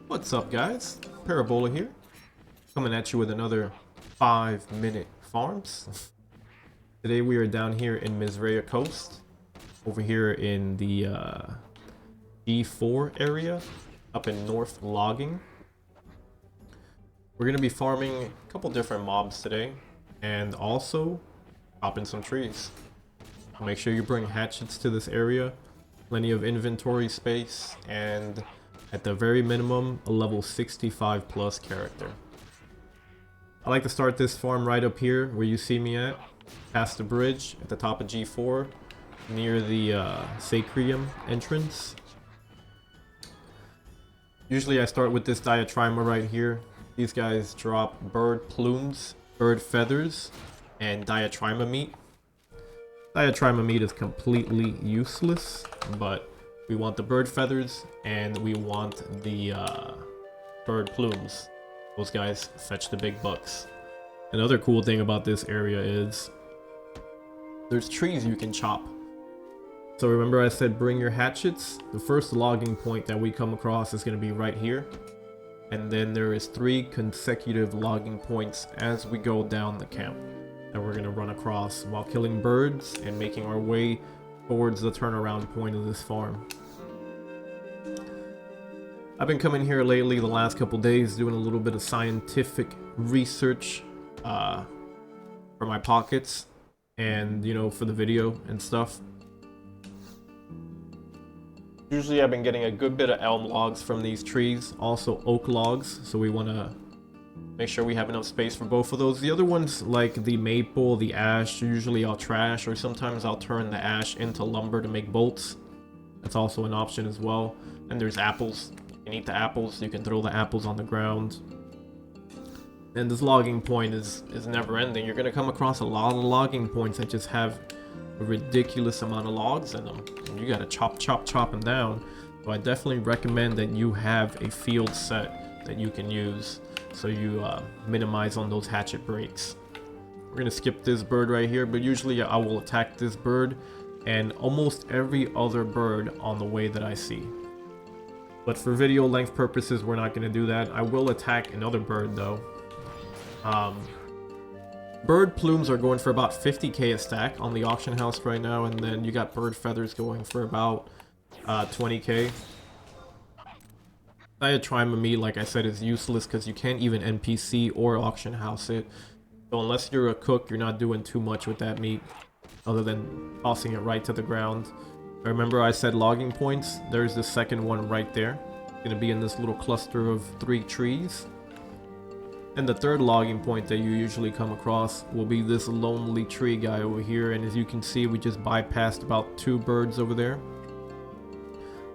What's up, guys? Parabola here, coming at you with another 5-minute farms. Today we are down here in Misareaux coast, over here in the G4 area, up in North Logging. We're gonna be farming a couple different mobs today, and also chopping some trees. Make sure you bring hatchets to this area, plenty of inventory space, and at the very minimum, a level 65 plus character. I like to start this farm right up here where you see me at, past the bridge at the top of G4, near the Sacrium entrance. Usually I start with this Diatryma right here. These guys drop bird plumes, bird feathers, and Diatryma meat. Diatryma meat is completely useless, but we want the bird feathers and we want the bird plumes. Those guys fetch the big bucks. Another cool thing about this area is there's trees you can chop. So remember I said bring your hatchets? The first logging point that we come across is going to be right here. And then there is 3 consecutive logging points as we go down the camp that we're going to run across while killing birds and making our way towards the turnaround point of this farm. I've been coming here lately the last couple days doing a little bit of scientific research for my pockets and, you know, for the video and stuff. Usually I've been getting a good bit of elm logs from these trees, also oak logs, so we want to make sure we have enough space for both of those. The other ones, like the maple, the ash, usually I'll trash, or sometimes I'll turn the ash into lumber to make bolts. That's also an option as well. And there's apples. You can eat the apples, you can throw the apples on the ground. And this logging point is never ending. You're going to come across a lot of logging points that just have a ridiculous amount of logs in them. And you got to chop them down. So I definitely recommend that you have a field set that you can use, so you minimize on those hatchet breaks. We're gonna skip this bird right here, but usually I will attack this bird and almost every other bird on the way that I see. But for video length purposes, we're not gonna do that. I will attack another bird though. Bird plumes are going for about 50k a stack on the auction house right now, and then you got bird feathers going for about 20k. Diatryma meat, like I said, is useless because you can't even NPC or auction house it. So unless you're a cook, you're not doing too much with that meat other than tossing it right to the ground. Remember I said logging points? There's the second one right there. It's going to be in this little cluster of 3 trees. And the third logging point that you usually come across will be this lonely tree guy over here. And as you can see, we just bypassed about 2 birds over there.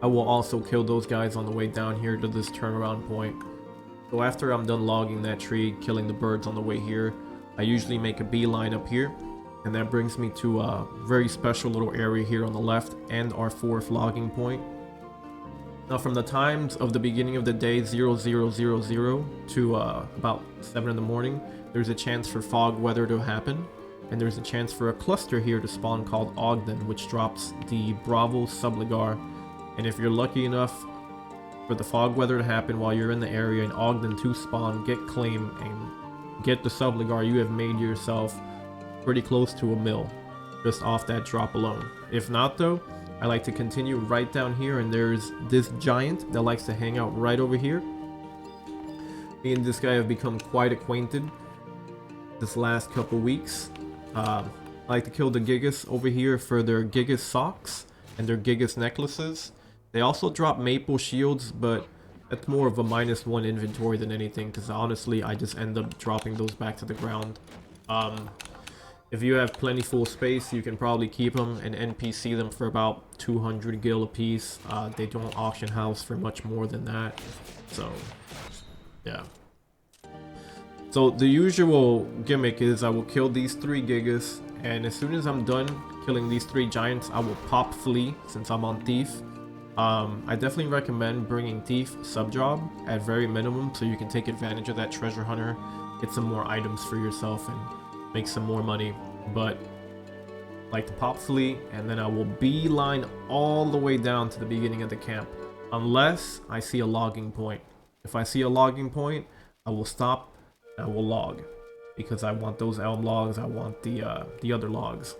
I will also kill those guys on the way down here to this turnaround point. So after I'm done logging that tree, killing the birds on the way here, I usually make a beeline up here. And that brings me to a very special little area here on the left and our 4th logging point. Now from the times of the beginning of the day 0000 to about 7 in the morning, there's a chance for fog weather to happen. And there's a chance for a cluster here to spawn called Odqan, which drops the Bravo Subligar. And if you're lucky enough for the fog weather to happen while you're in the area and Odqan to spawn, get claim and get the Subligar, you have made yourself pretty close to a mil just off that drop alone. If not though, I like to continue right down here, and there's this giant that likes to hang out right over here. Me and this guy have become quite acquainted this last couple weeks. I like to kill the Gigas over here for their Gigas socks and their Gigas necklaces. They also drop maple shields, but that's more of a -1 inventory than anything, because honestly I just end up dropping those back to the ground. If you have plentiful space, you can probably keep them and NPC them for about 200 gil a piece. They don't auction house for much more than that. So yeah. So the usual gimmick is I will kill these 3 Gigas, and as soon as I'm done killing these 3 giants, I will pop Flea since I'm on Thief. I definitely recommend bringing Thief sub-job at very minimum so you can take advantage of that treasure hunter, get some more items for yourself, and make some more money. But like to pop Flea, and then I will beeline all the way down to the beginning of the camp, unless I see a logging point. If I see a logging point, I will stop, I will log, because I want those elm logs, I want the other logs.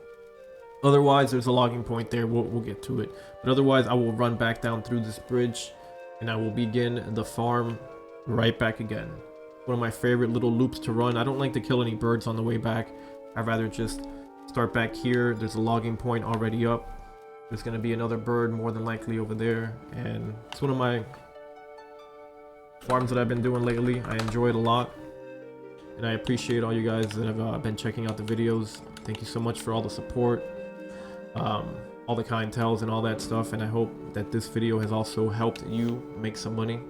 Otherwise, there's a logging point there, we'll get to it. But otherwise, I will run back down through this bridge, and I will begin the farm right back again. One of my favorite little loops to run. I don't like to kill any birds on the way back. I'd rather just start back here. There's a logging point already up. There's going to be another bird more than likely over there. And it's one of my farms that I've been doing lately. I enjoy it a lot. And I appreciate all you guys that have been checking out the videos. Thank you so much for all the support. All the kind tells and all that stuff. And I hope that this video has also helped you make some money.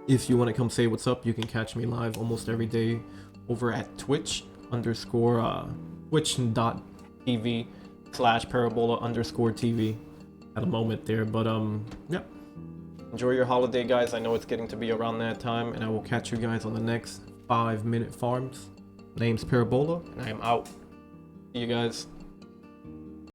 If you want to come say what's up, you can catch me live almost every day over at twitch.tv/parabola_TV at a moment there. But yeah, enjoy your holiday, guys. I know it's getting to be around that time, and I will catch you guys on the next 5-minute farms. Name's Parabola, and I am out. See you guys.